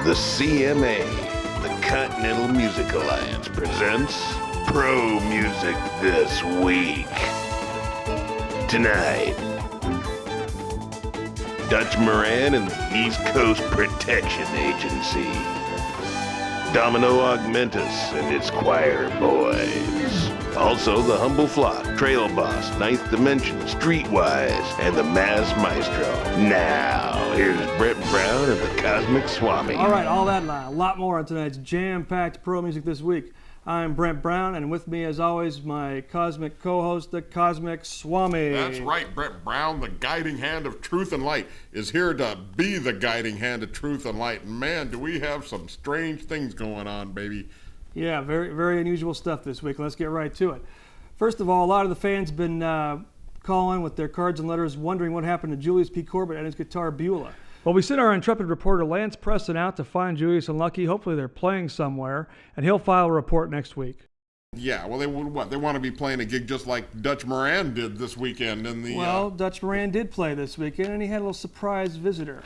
The CMA, the Continental Music Alliance, presents Pro Music This Week. Tonight, Dutch Moran and the East Coast Protection Agency. Domino Augmentus and its choir boys. Also, the Humble Flock, Trail Boss, Ninth Dimension, Streetwise, and the Mass Maestro. Now, here's Brett Brown and the Cosmic Swami. All right, all that and a lot more on tonight's jam-packed Pro Music This Week. I'm Brent Brown, and with me, as always, my cosmic co-host, the Cosmic Swami. That's right, Brent Brown, the guiding hand of truth and light, is here to be the guiding hand of truth and light. And man, do we have some strange things going on, baby. Yeah, very, very unusual stuff this week. Let's get right to it. First of all, a lot of the fans have been calling with their cards and letters wondering what happened to Julius P. Corbett and his guitar Beulah. Well, we sent our intrepid reporter Lance Preston out to find Julius and Lucky. Hopefully they're playing somewhere, and he'll file a report next week. Yeah, well, they want to be playing a gig just like Dutch Moran did this weekend in the... Well, Dutch Moran did play this weekend, and he had a little surprise visitor.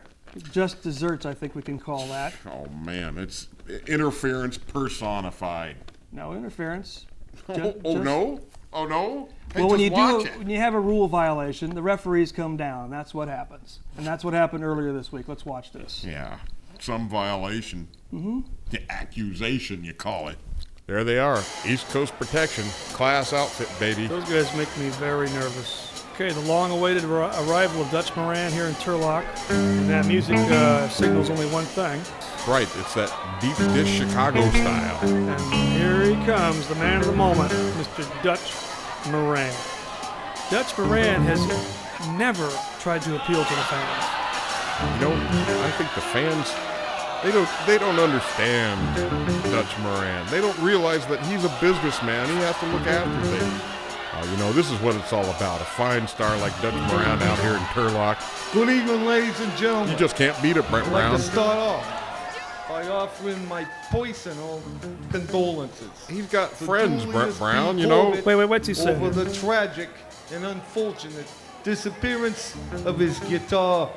Just desserts, I think we can call that. Oh, man, it's interference personified. No interference. No? Oh, no? Hey, Well, just when you have a rule violation, the referees come down. That's what happens. And that's what happened earlier this week. Let's watch this. Yeah, some violation. The accusation, you call it. There they are, East Coast Protection, class outfit, baby. Those guys make me very nervous. Okay, the long-awaited arrival of Dutch Moran here in Turlock. And that music signals only one thing. Right, it's that deep dish Chicago style. And here he comes, the man of the moment, Mr. Dutch Moran. Dutch Moran has never tried to appeal to the fans. You know, I think the fans, they don't understand Dutch Moran. They don't realize that he's a businessman. He has to look after things. You know, this is what it's all about. A fine star like Dutch Moran out here in Turlock. Good evening, ladies and gentlemen. You just can't beat it, Brent I'd like Brown. to start off by offering my personal condolences. He's got to friends, Julius Brent P. Brown, you know. Corbett Wait, what's he saying? Over the tragic and unfortunate disappearance of his guitar,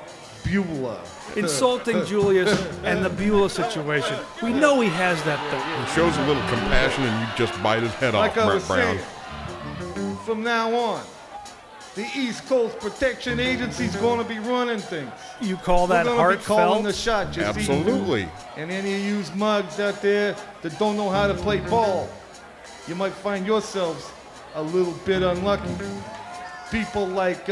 Beulah. Insulting Julius and the Beulah situation. We know he has that thing. He shows a little compassion and you just bite his head Like off, I was Brent Brown. saying, from now on, the East Coast Protection Agency's going to be running things. You call that We're going to be calling the heartfelt? shots, you see. Absolutely. And any of you mugs out there that don't know how to play ball, you might find yourselves a little bit unlucky. People like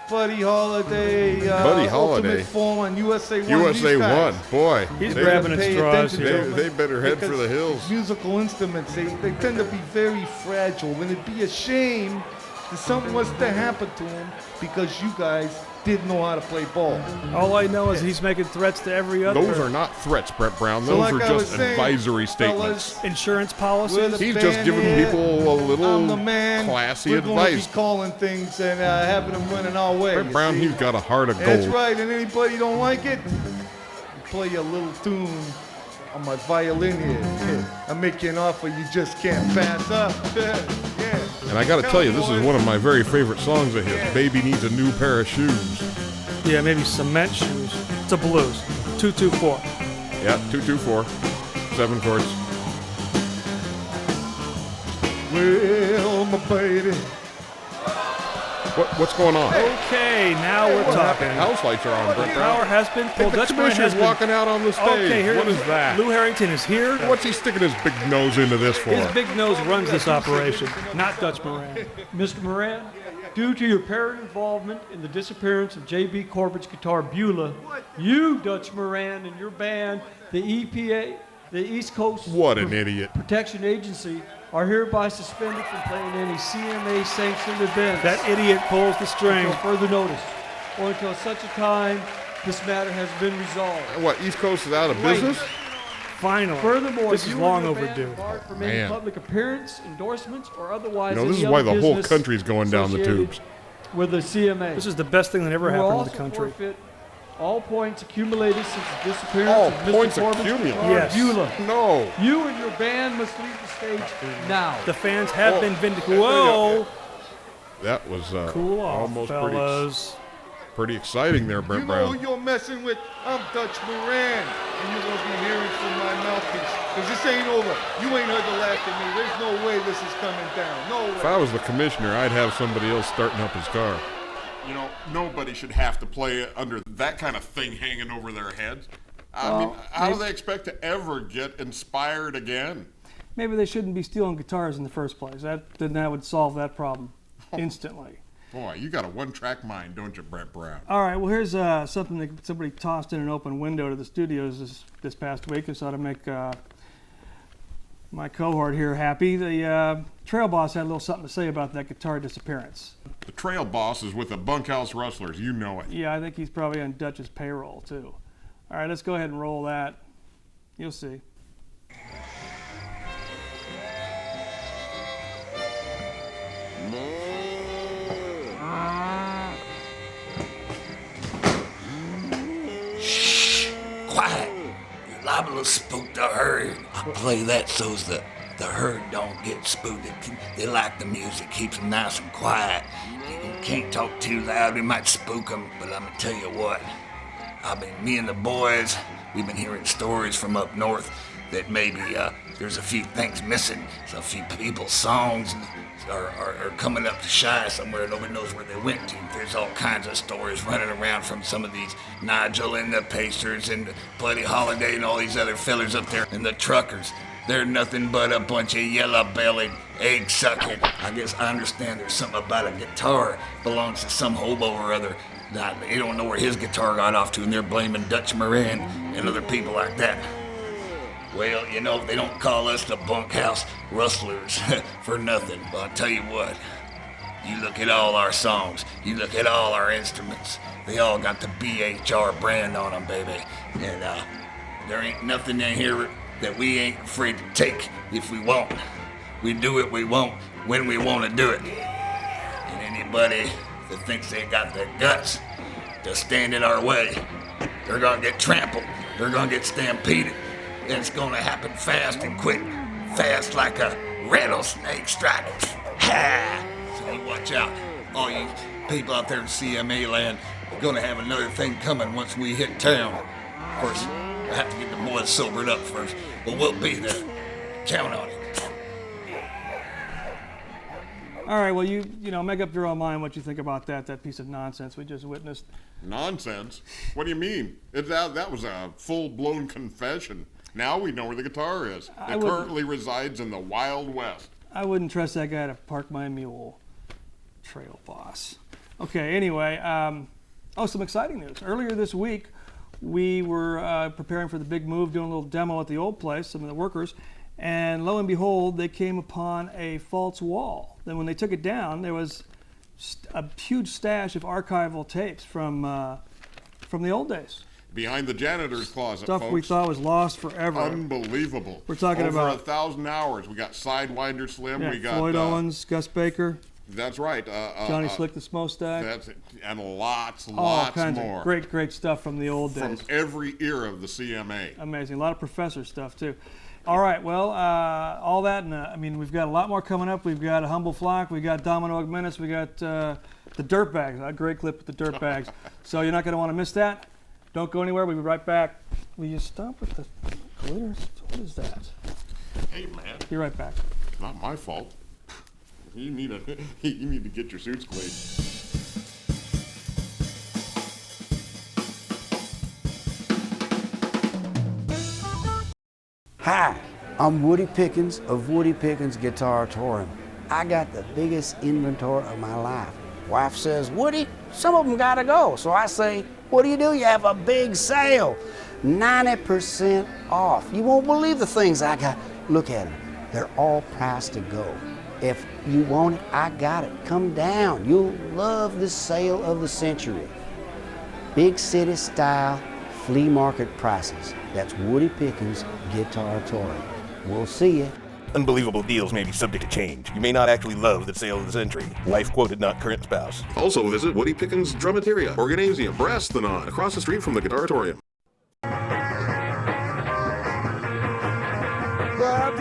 Buddy Holiday, Buddy Holiday. Ultimate Form on USA 1. USA these guys, 1, boy. He's they, grabbing at pay straws attention here. to They better head for because the hills. Musical instruments, they tend to be very fragile, and it'd be a shame that something was to happen to them because you guys didn't know how to play ball. All I know is he's making threats to every other Those are not threats, Brett Brown. So Those like are I was just saying, advisory statements. fellas, insurance we're policies. the He's just band giving here. people a I'm little the man. classy We're going to advice. be calling things and having them running our way. Brett you Brown, see. he's got a heart of That's gold. right, and anybody don't like it, play a little tune on my violin here. I make you an offer you just can't pass up. Yeah. And I got to tell you, this is one of my very favorite songs of his. Baby Needs a New Pair of Shoes. Yeah, maybe cement shoes. It's a blues. 224. Yeah, 224, 7 chords. Well, my baby. What's going on? Okay, now we're talking. House lights are on, Brett Brown. Power has been Hey, pulled. the Dutch Moran has commissioner's been. walking out on the stage. Okay, here What is that? Lou Harrington is here. What's he sticking his big nose into this for? His big nose runs this operation, not Dutch Moran. Mr. Moran, due to your parent involvement in the disappearance of J.B. Corbett's guitar Beulah, you, Dutch Moran, and your band, the EPA, the East Coast What an idiot. Protection Agency, are hereby suspended from playing any CMA-sanctioned events That idiot pulls the string. until further notice, or until such a time this matter has been resolved. What, East Coast is out of Wait. business? Finally. Furthermore, this is you long and your band overdue. are barred from any Man. public appearance, endorsements, or otherwise You know, this any is why other the whole business country's going down the associated tubes. with the CMA. This is the best thing that ever You will happened to the also country. forfeit all points accumulated since the disappearance All of Mr. points Corbett's accumulated? guitar, Yes. Beulah. No. You and your band must leave the stage now. The fans have Oh. been vindicated. Whoa! That was Cool off, almost fellas. Pretty exciting there, Brent You know Brown. who you're messing with? I'm Dutch Moran, and you're gonna be hearing from my mouthpiece. Cause this ain't over. You ain't heard the last of me. There's no way this is coming down. No way. If I was the commissioner, I'd have somebody else starting up his car. You know, nobody should have to play under that kind of thing hanging over their heads. I mean, how do they expect to ever get inspired again? Maybe they shouldn't be stealing guitars in the first place. Then that would solve that problem instantly. Boy, you got a one-track mind, don't you, Brent Brown? All right, well, here's something that somebody tossed in an open window to the studios this past week. This ought to make my cohort here happy. The Trail Boss had a little something to say about that guitar disappearance. The Trail Boss is with the Bunkhouse Rustlers, you know it. Yeah, I think he's probably on Dutch's payroll, too. All right, let's go ahead and roll that. You'll see. Quiet. You're liable to spook the herd. I play that so's the herd don't get spooked. They like the music, keeps them nice and quiet. You can't talk too loud, it might spook them. But I'm gonna tell you what, me and the boys, we've been hearing stories from up north that maybe there's a few things missing. So a few people's songs are coming up to shy somewhere. Nobody knows where they went to. There's all kinds of stories running around from some of these Nigel and the Pacers and Buddy Holiday and all these other fellers up there and the truckers. They're nothing but a bunch of yellow-bellied, egg-sucking. I guess I understand there's something about a guitar belongs to some hobo or other. They don't know where his guitar got off to, and they're blaming Dutch Moran and other people like that. Well, you know, they don't call us the Bunkhouse Rustlers for nothing. But I'll tell you what, you look at all our songs, you look at all our instruments, they all got the BHR brand on them, baby. And there ain't nothing in here that we ain't afraid to take if we want. We do what we want when we want to do it. And anybody that thinks they got the guts to stand in our way, they're gonna get trampled, they're gonna get stampeded. And it's gonna happen fast and quick. Fast like a rattlesnake striking. Ha! So you watch out. All you people out there in CMA land are gonna have another thing coming once we hit town. Of course, I have to get the boys sobered up first, but we'll be there. Count on it. All right, well, you know, make up your own mind what you think about that piece of nonsense we just witnessed. Nonsense? What do you mean? That was a full-blown confession. Now we know where the guitar is. It currently resides in the Wild West. I wouldn't trust that guy to park my mule. Trail Boss. Okay, anyway, some exciting news. Earlier this week, we were preparing for the big move, doing a little demo at the old place, some of the workers, and lo and behold, they came upon a false wall. Then when they took it down, there was a huge stash of archival tapes from the old days. Behind the janitor's closet, Stuff folks. we thought was lost forever. Unbelievable. We're talking over about 1,000 hours. We got Sidewinder Slim. Yeah, We got Floyd Owens, Gus Baker, That's right. Johnny Slick the Smokestack. That's it. And lots all kinds more. of great stuff from the old From days. every era of the CMA. Amazing. A lot of Professor stuff, too. All right, well, all that, and we've got a lot more coming up. We've got a Humble Flock, we got Domino Augmentus, we got the Dirtbags, a great clip with the Dirtbags. So you're not going to want to miss that. Don't go anywhere. We'll be right back. Will you stop with the glitters? What is that? Hey, man. Be right back. Not my fault. You need to get your suits cleaned. Hi, I'm Woody Pickens of Woody Pickens Guitaratorium. I got the biggest inventory of my life. Wife says, Woody, some of them gotta go. So I say, what do? You have a big sale. 90% off. You won't believe the things I got. Look at them. They're all priced to go. If you want it, I got it. Come down. You'll love the sale of the century. Big city style, flea market prices. That's Woody Pickens Guitaratorium. We'll see you. Unbelievable deals may be subject to change. You may not actually love the sale of the century. Wife quoted, not current spouse. Also visit Woody Pickens Drumateria, Organasium, Brass-Thanon, across the street from the Guitaratorium.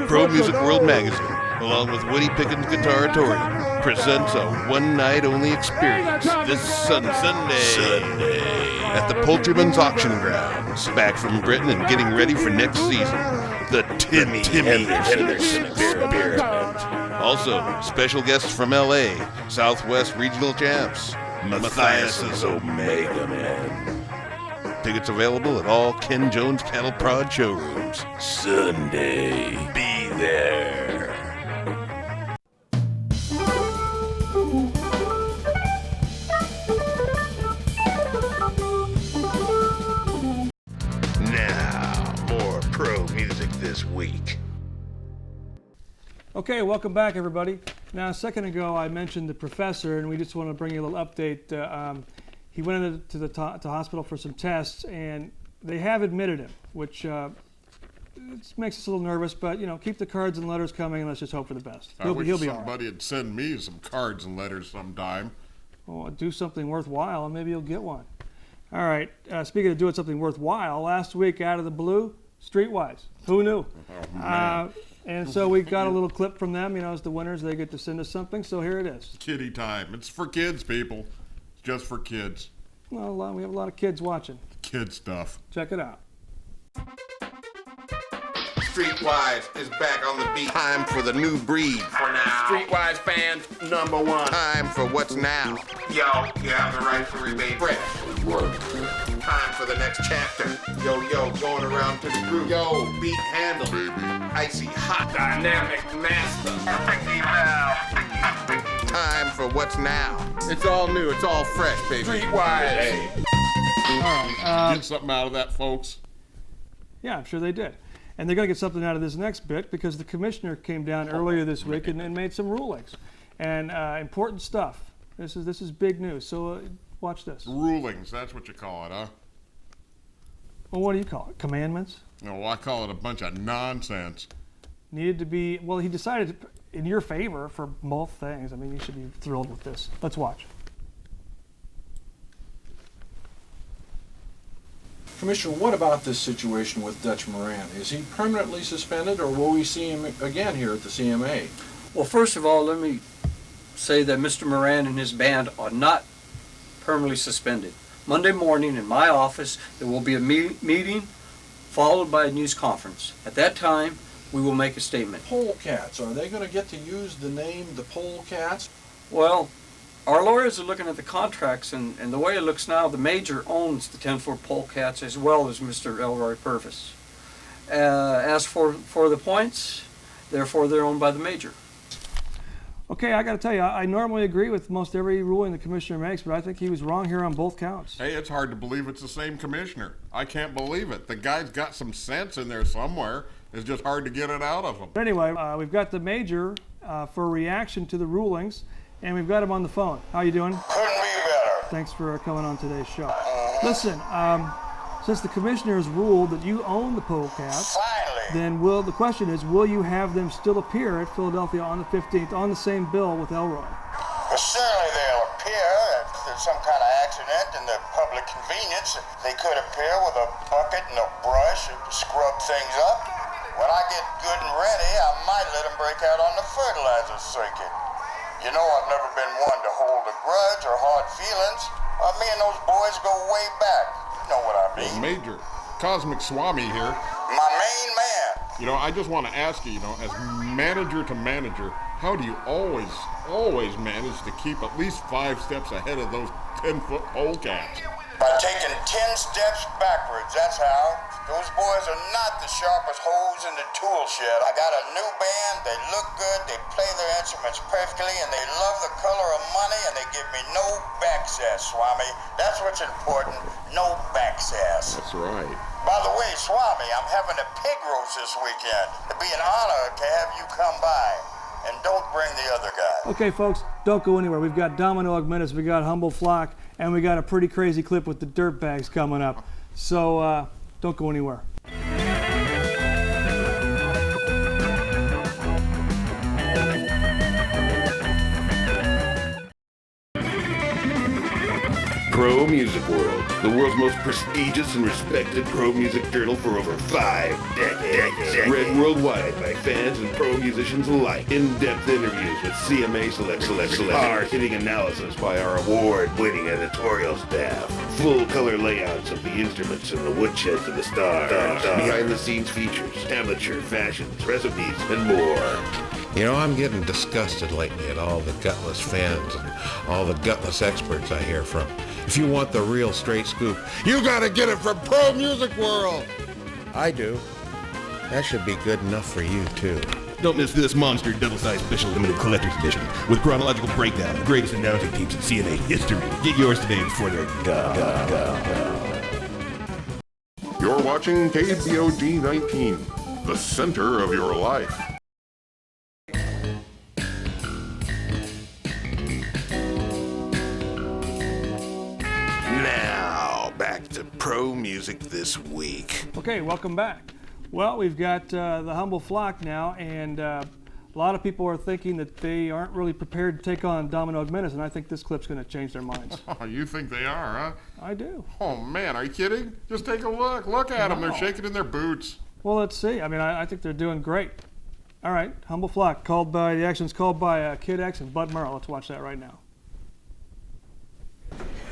Pro Music World Magazine, along with Woody Pickens Guitaratorium, presents a one-night-only experience this Sunday at the Poultryman's Auction Grounds. Back from Britain and getting ready for next season, the Timmy Henderson Experiment. Also, special guests from L.A., Southwest Regional Champs, Matthias's Omega Man. Tickets available at all Ken Jones Cattle Prod showrooms. Sunday, be there. Now, more pro music this week. Okay, welcome back, everybody. Now, a second ago, I mentioned the professor, and we just want to bring you a little update. He went into the to hospital for some tests, and they have admitted him, which it makes us a little nervous. But you know, keep the cards and letters coming, and let's just hope for the best. I wish He'll be all right. somebody would send me some cards and letters sometime. Well, do something worthwhile, and maybe you'll get one. All right. Speaking of doing something worthwhile, last week out of the blue, Streetwise. Who knew? Oh, man. And so we got a little clip from them. You know, as the winners, they get to send us something. So here it is. Kiddie time. It's for kids, people. It's just for kids. Well, we have a lot of kids watching. Kid stuff. Check it out. Streetwise is back on the beat. Time for the new breed. For now. Streetwise fans, number one. Time for what's now. Yo, you have the right to remain fresh. Time for the next chapter. Yo, going around to the group. Yo, beat handle. Icy hot. Dynamic master. Time for what's now. It's all new. It's all fresh, baby. Streetwise. All right. Get something out of that, folks. Yeah, I'm sure they did. And they're going to get something out of this next bit because the commissioner came down earlier this week and made some rulings. And important stuff. This is big news. So watch this. Rulings, that's what you call it, huh? Well, what do you call it? Commandments? No, I call it a bunch of nonsense. Needed to be, well, he decided in your favor for both things. I mean, you should be thrilled with this. Let's watch. Commissioner, what about this situation with Dutch Moran? Is he permanently suspended, or will we see him again here at the CMA? Well, first of all, let me say that Mr. Moran and his band are not permanently suspended. Monday morning in my office, there will be a meeting followed by a news conference. At that time, we will make a statement. Polecats, are they going to get to use the name the Polecats? Well, our lawyers are looking at the contracts, and the way it looks now, the major owns the 10-foot polecats as well as Mr. Elroy Purvis. As for the points, therefore they're owned by the major. Okay, I got to tell you, I normally agree with most every ruling the commissioner makes, but I think he was wrong here on both counts. Hey, it's hard to believe it's the same commissioner. I can't believe it. The guy's got some sense in there somewhere. It's just hard to get it out of him. But anyway, we've got the major for a reaction to the rulings, and we've got him on the phone. How you doing? Couldn't be better. Thanks for coming on today's show. Listen, since the commissioner has ruled that you own the polecats, then the question is, will you have them still appear at Philadelphia on the 15th on the same bill with Elroy? Well, certainly they'll appear. If there's some kind of accident in the public convenience, they could appear with a bucket and a brush to scrub things up. When I get good and ready, I might let them break out on the fertilizer circuit. You know, I've never been one to hold a grudge or hard feelings. Me and those boys go way back. You know what I mean. Well, Major, Cosmic Swami here. My main man. You know, I just want to ask you, as manager to manager, how do you always manage to keep at least 5 steps ahead of those 10-foot polecats? By taking 10 steps backwards, that's how. Those boys are not the sharpest holes in the tool shed. I got a new band, they look good, they play their instruments perfectly, and they love the color of money, and they give me no backsass, Swami. That's what's important, no backsass. That's right. By the way, Swami, I'm having a pig roast this weekend. It'd be an honor to have you come by. And don't bring the other guy. Okay, folks, don't go anywhere. We've got Domino Augmentus, we got Humble Flock, and we got a pretty crazy clip with the Dirtbags coming up. So don't go anywhere. Pro Music World, the world's most prestigious and respected pro music journal for over 5 decades. Read worldwide by fans and pro musicians alike. In-depth interviews with CMA select hard-hitting analysis by our award-winning editorial staff. Full color layouts of the instruments and the woodsheds of the stars. Behind-the-scenes features, amateur fashions, recipes, and more. You know, I'm getting disgusted lately at all the gutless fans and all the gutless experts I hear from. If you want the real straight scoop, you gotta get it from Pro Music World! I do. That should be good enough for you, too. Don't miss this monster double-sized special limited collector's edition with chronological breakdown of the greatest announcing teams in CNA history. Get yours today before they're gone. You're watching KBOG 19, the center of your life. Now, back to Pro Music This Week. Okay, welcome back. Well, we've got the Humble Flock now, and a lot of people are thinking that they aren't really prepared to take on Domino Augmentus, and I think this clip's going to change their minds. Oh, you think they are, huh? I do. Oh, man, are you kidding? Just take a look. Look at them. They're shaking in their boots. Well, let's see. I mean, I think they're doing great. All right, Humble Flock, the action's called by Kid X and Bud Merrill. Let's watch that right now.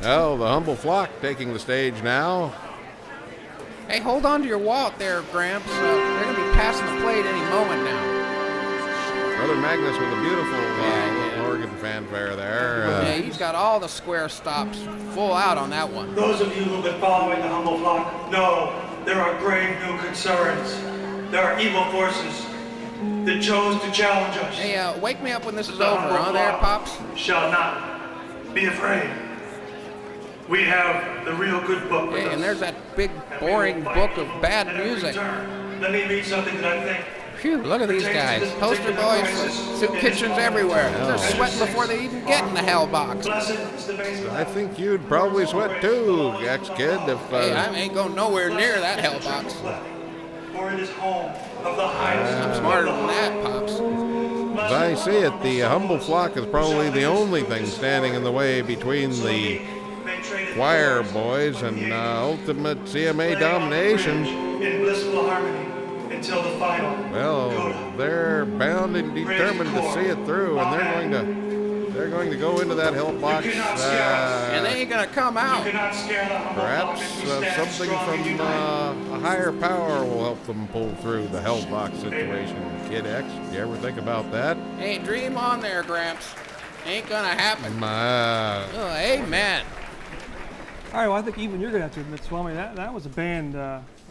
Well, the Humble Flock taking the stage now. Hey, hold on to your wallet there, Gramps. They're going to be passing the plate any moment now. Brother Magnus with a beautiful little organ fanfare there. Yeah, he's got all the square stops full out on that one. Those of you who've been following the Humble Flock know there are grave new concerns. There are evil forces that chose to challenge us. Hey, wake me up when this is over, huh, there, Pops? Shall not be afraid. We have the real good book with us. And there's that big, boring book of bad music. Let me read something that I think. Phew, look at these guys. Poster boys for soup kitchens everywhere. They're sweating before they even get in the hell box. I think you'd probably sweat too, ex-kid, if... Hey, I ain't going nowhere near that hell box. For it is home of the highest. I'm smarter than that, Pops. As I see it, the Humble Flock is probably the only thing standing in the way between the choir boys and ultimate CMA domination. In blissful harmony until the final. Well, they're bound and determined to see it through, and they're going to go into that hell box. And they ain't gonna come out. Perhaps something from a higher power will help them pull through the hell box situation. Kid X, you ever think about that? Hey, dream on there, Gramps. Ain't gonna happen. Oh, amen. All right, well, I think even you're going to have to admit, Swami, that was a band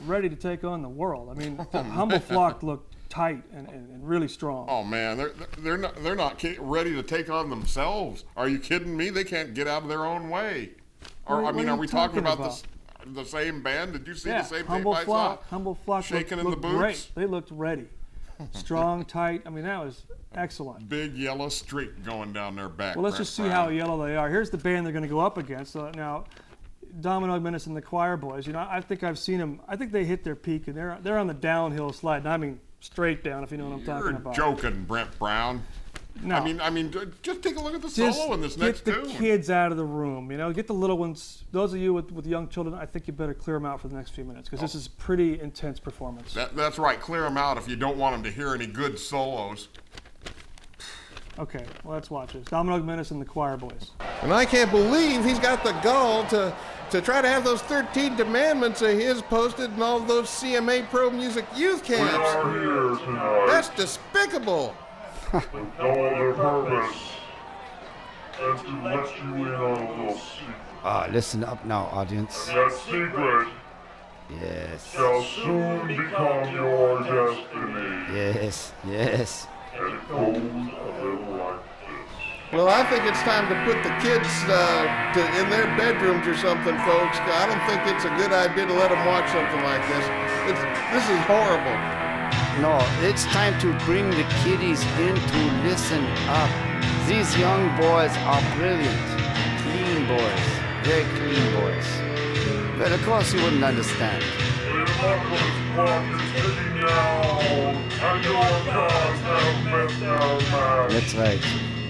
ready to take on the world. I mean, the Humble Flock looked tight and really strong. Oh man, they're not ready to take on themselves. Are you kidding me? They can't get out of their own way. Or I mean, are we talking about the same band? Did you see the same Humble tape Flock. I saw? Humble Flock shaking looked in the boots. Great. They looked ready, strong, tight. I mean, that was excellent. Big yellow streak going down their back. Well, let's just see how yellow they are. Here's the band they're going to go up against. Now, Domino Augmentus and the Choir Boys. You know, I think I've seen them. I think they hit their peak, and they're on the downhill slide. And I mean, straight down, if you know what I'm talking about. You're joking, Brent Brown. No. I mean, just take a look at the solo in this next tune. Get the kids out of the room. You know, get the little ones. Those of you with young children, I think you better clear them out for the next few minutes because this is pretty intense performance. That's right. Clear them out if you don't want them to hear any good solos. Okay, well, let's watch this. Domino Augmentus and the Choir Boys. And I can't believe he's got the gall to try to have those 13 commandments of his posted in all of those CMA Pro Music youth camps. We are here tonight. That's despicable. With no other purpose than to let you in on a little secret. Listen up now, audience. And that secret shall soon become your destiny. Yes. And it goes a little like this. Well, I think it's time to put the kids in their bedrooms or something, folks. I don't think it's a good idea to let them watch something like this. This is horrible. No, it's time to bring the kiddies in to listen up. These young boys are brilliant. Clean boys. Very clean boys. But of course you wouldn't understand. The Marvelous Clock is ticking down, and your gods have met their match. That's right.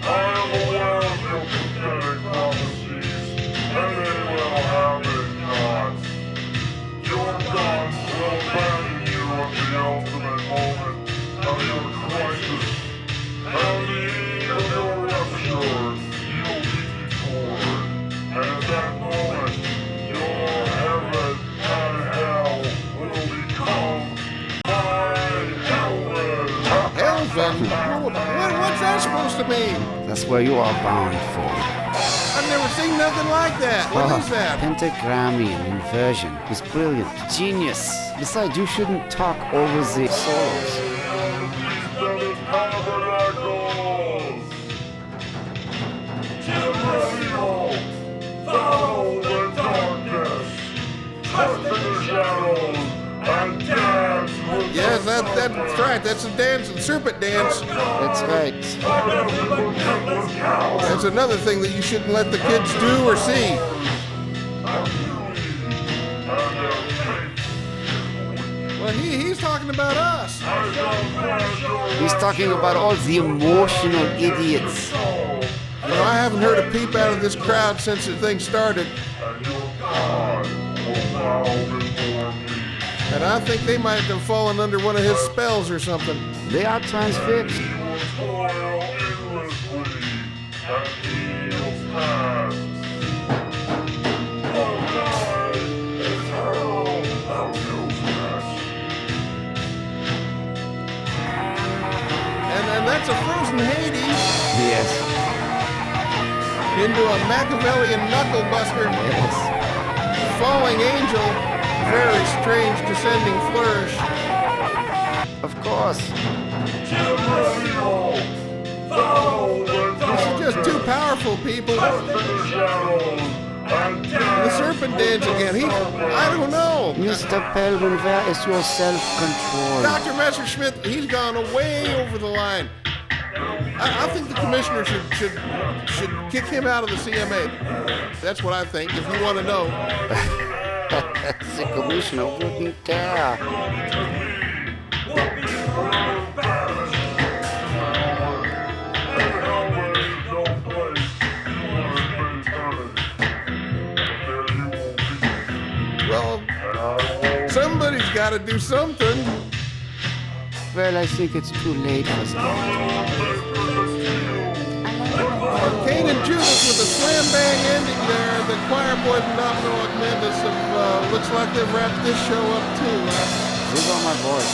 I am aware of your pathetic prophecies, and they will have it not. Your gods will abandon you at the ultimate moment of your crisis. At the end of your rupture, you'll be torn. And at that moment, your heaven and hell will become my heaven. Heaven? What's that supposed to mean? That's where you are bound for. I've never seen nothing like that. What is that? Pentagramian inversion. It's brilliant. Genius. Besides, you shouldn't talk over the solos. Seven tabernacles. General, follow the darkness. Trust in the shadows and dance with Yes, that's right. That's a dance, the serpent dance. That's right. That's another thing that you shouldn't let the kids do or see. Well, he's talking about us. He's talking about all the emotional idiots. You know, I haven't heard a peep out of this crowd since the thing started. And I think they might have fallen under one of his spells or something. They are transfixed. And that's a frozen Hades Yes. into a Machiavellian knuckle buster. Yes. Falling angel, very strange descending flourish. Of course. This is just too powerful, people. The serpent dance again. I don't know. Mr. Pelvin, where is your self-control? Dr. Messerschmidt, he's gone way over the line. I think the commissioner should kick him out of the CMA. That's what I think, if you want to know. The commissioner wouldn't dare. Well, somebody's got to do something. Well, I think it's too late for that. Cain and Judas with a slam bang ending there. The choir boys and Domino Augmentus have, looks like they've wrapped this show up too. These are my boys.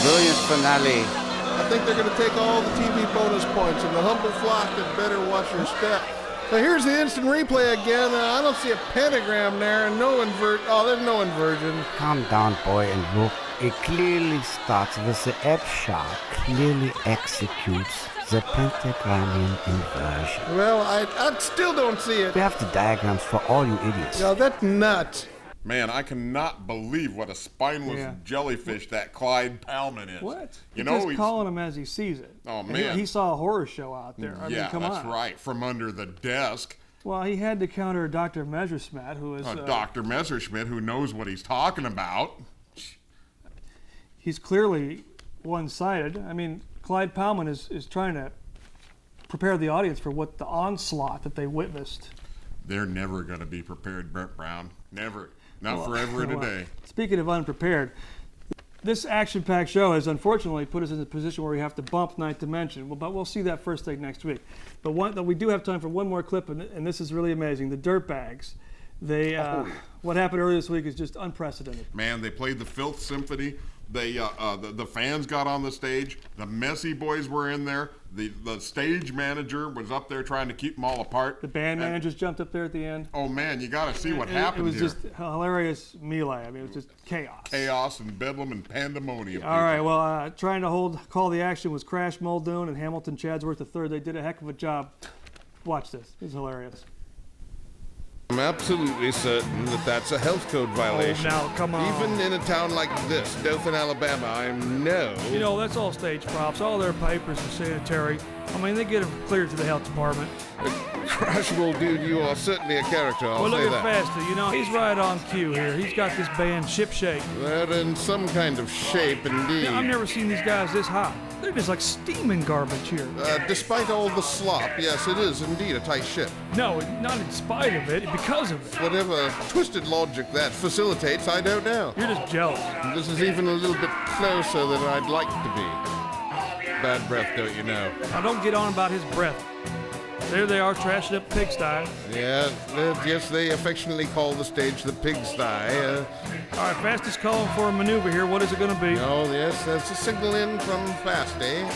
Brilliant finale. I think they're going to take all the TV bonus points, and the humble flock had better watch their step. So here's the instant replay again. I don't see a pentagram there, and no invert. Oh, there's no inversion. Calm down, boy, and look. It clearly starts with the F sharp, clearly executes the pentagramian inversion. Well, I still don't see it. We have the diagrams for all you idiots. No, that's nuts. Man, I cannot believe what a spineless jellyfish that Clyde Palman is. What? You know, he's calling him as he sees it. Oh, man. He saw a horror show out there. I mean, come that's on. right. From under the desk. Well, he had to counter Dr. Messerschmidt, who is... Dr. Messerschmidt, who knows what he's talking about. He's clearly one-sided. I mean, Clyde Palman is trying to prepare the audience for what the onslaught that they witnessed. They're never going to be prepared, Brett Brown. Never. Not forever and a day. Speaking of unprepared, this action-packed show has unfortunately put us in a position where we have to bump Ninth Dimension. But we'll see that first thing next week. But we do have time for one more clip, and this is really amazing. The Dirtbags. What happened earlier this week is just unprecedented. Man, they played the Filth Symphony. They the fans got on the stage. The Messy Boys were in there. The stage manager was up there trying to keep them all apart. The band managers jumped up there at the end. Oh man, you got to see what happened here. It was just hilarious melee. I mean, it was just chaos. Chaos and bedlam and pandemonium. All right, well, trying to call the action was Crash Muldoon and Hamilton Chadsworth III. They did a heck of a job. Watch this. It's hilarious. I'm absolutely certain that that's a health code violation. Oh, now, come on. Even in a town like this, Dothan, Alabama, I know. You know, that's all stage props. All their papers are sanitary. I mean, they get him cleared to the health department. Crashable dude, you are certainly a character, I'll Well, look say at that. Fasty. You know, he's right on cue here. He's got this band shipshape. They're in some kind of shape, indeed. Yeah, I've never seen these guys this hot. They're just like steaming garbage here. Despite all the slop, yes, it is indeed a tight ship. No, not in spite of it, because of it. Whatever twisted logic that facilitates, I don't know. You're just jealous. This is even a little bit closer than I'd like to be. Bad breath, don't you know? Now, don't get on about his breath. There they are, trashing up pigsty. Yeah, yes, they affectionately call the stage the pigsty. All right, Fasty's calling for a maneuver here. What is it going to be? Oh, yes, that's a signal in from Fasty.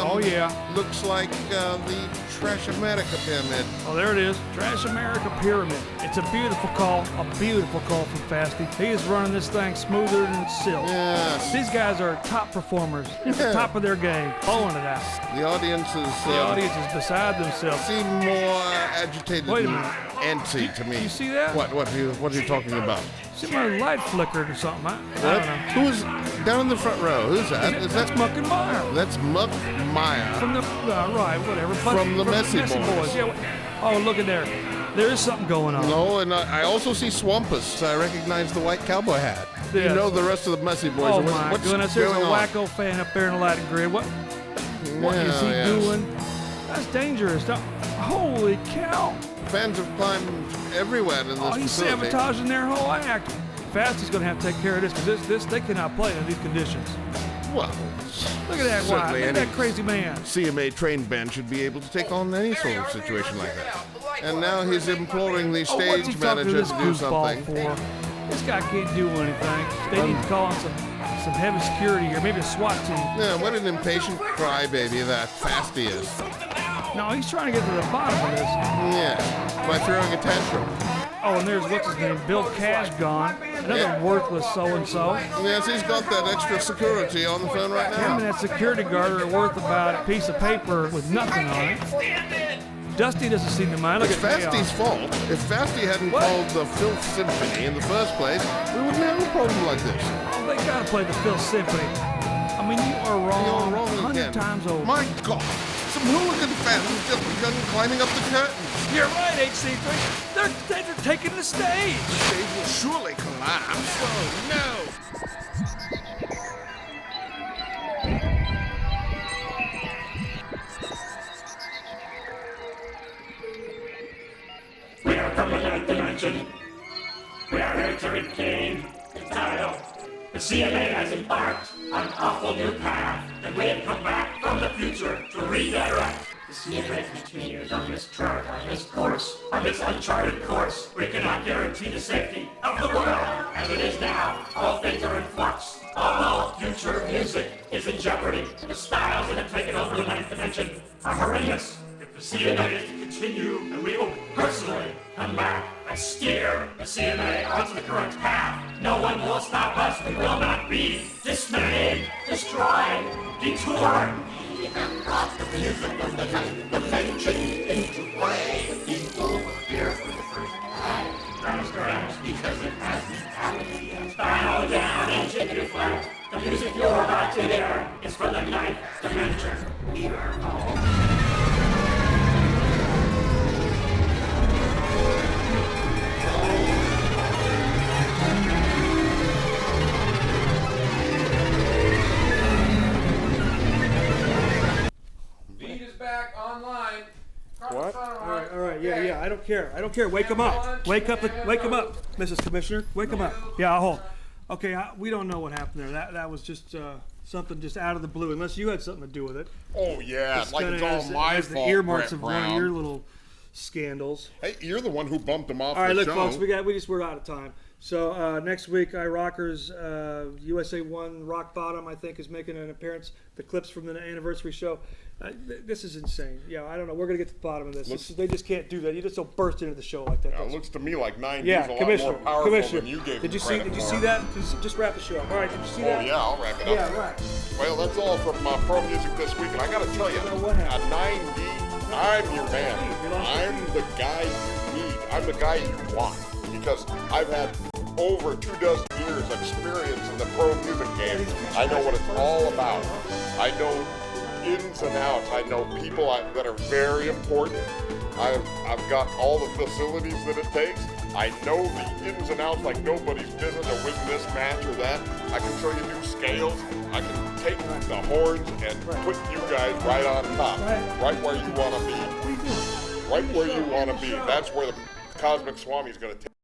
Oh, yeah. Looks like the Trash America Pyramid. Oh, there it is. Trash America Pyramid. It's a beautiful call from Fasty. He is running this thing smoother than silk. Yes. These guys are top performers at the top of their game, blowing it out. The audience is beside themselves. Seem more agitated Wait a and minute. antsy to me. You see that? What are you talking about? See my light flickered or something. I don't know. Who's down in the front row? Who's that? That's Muck and Meyer. That's Muck Meyer. From the right, whatever. From the Messy Boys. Yeah. Oh, look at there. There is something going on. No, and I also see Swampus. I recognize the white cowboy hat. Yes. You know the rest of the Messy Boys. Oh my What's goodness! There's a going on? wacko fan up there in the lighting grid. What is he doing? That's dangerous. Holy cow! Fans have climbed everywhere in this he's facility. sabotaging their whole act. Fasty's going to have to take care of this because this they cannot play in these conditions. Well, look at that! Wow, look at that crazy man. CMA trained band should be able to take on any sort of situation like that. And now he's imploring the What's stage he talking manager this to do goofball something. for? This guy can't do anything. They need to call on some heavy security here, maybe a SWAT team. Yeah, what an impatient crybaby that Fasty is. No, he's trying to get to the bottom of this. Yeah, by throwing a tantrum. Oh, and there's what's his name, Bill Cash gone. Another worthless so-and-so. Yes, he's got that extra security on the phone right Him now. and that security guard are worth about a piece of paper with nothing on it. Dusty doesn't seem to mind. Look It's at Fasty's fault. If Fasty hadn't called the Filth Symphony in the first place, we wouldn't have a problem like this. Oh, they gotta play the Phil Symphony. I mean, you are wrong, You're wrong 100 again. times over. My God! Some hooligan fans have just begun climbing up the curtains. You're right, HC3. They're taking the stage. The stage will surely collapse. Oh, no! We are from the ninth dimension. We are here to regain the title. The CMA has embarked on an awful new path, and we have come back from the future to redirect. The CMA continues on this chart, on this course, on this uncharted course. We cannot guarantee the safety of the world. As it is now, all things are in flux. All future music is in jeopardy. The styles that have taken over the ninth dimension are horrendous. If the CMA is to continue, and we will personally come back and steer the CMA onto the correct path. No one will stop us. We will not be dismayed, destroyed, detoured. We have brought the music of the ninth dimension into play. People appear for the first time. That is correct, because it hasn't happened yet. Bow down and take your flight. The music you're about to hear is from the ninth dimension. We are all. Deed is back online. What? All right, yeah. I don't care. Wake him up. Wake up, Mrs. Commissioner. Wake him up. Yeah, I'll hold. Okay, we don't know what happened there. That was just something just out of the blue, unless you had something to do with it. Oh, yeah, It's like kinda it's all has- my has fault, the earmarks Brett of one of Brown. your little scandals. Hey, you're the one who bumped him off All right, the look, show. folks, we're out of time. So next week, iRockers, USA One Rock Bottom, I think, is making an appearance. The clips from the anniversary show. This is insane. Yeah, I don't know. We're gonna get to the bottom of this. They just can't do that. You just don't burst into the show like that. It looks to me like 9D's Yeah, a lot Commissioner. more powerful Commissioner. than you gave Did you him see? credit Did you for. see that? Just wrap the show up. All right. Did you see Oh, that? yeah, I'll wrap it up. Yeah, right. Well, that's all from Pro Music this week, and I gotta tell you, what happened? a 9D, I'm your man. I'm the guy you need. I'm the guy you want, because I've had over 24 years experience in the pro music game. I know what it's all about. I know ins and outs. I know people that are very important. I've got all the facilities that it takes. I know the ins and outs like nobody's business to win this match or that. I can show you new scales. I can take the horns and put you guys right on top, right where you want to be. Right where you want to be. That's where the Cosmic Swami's going to take.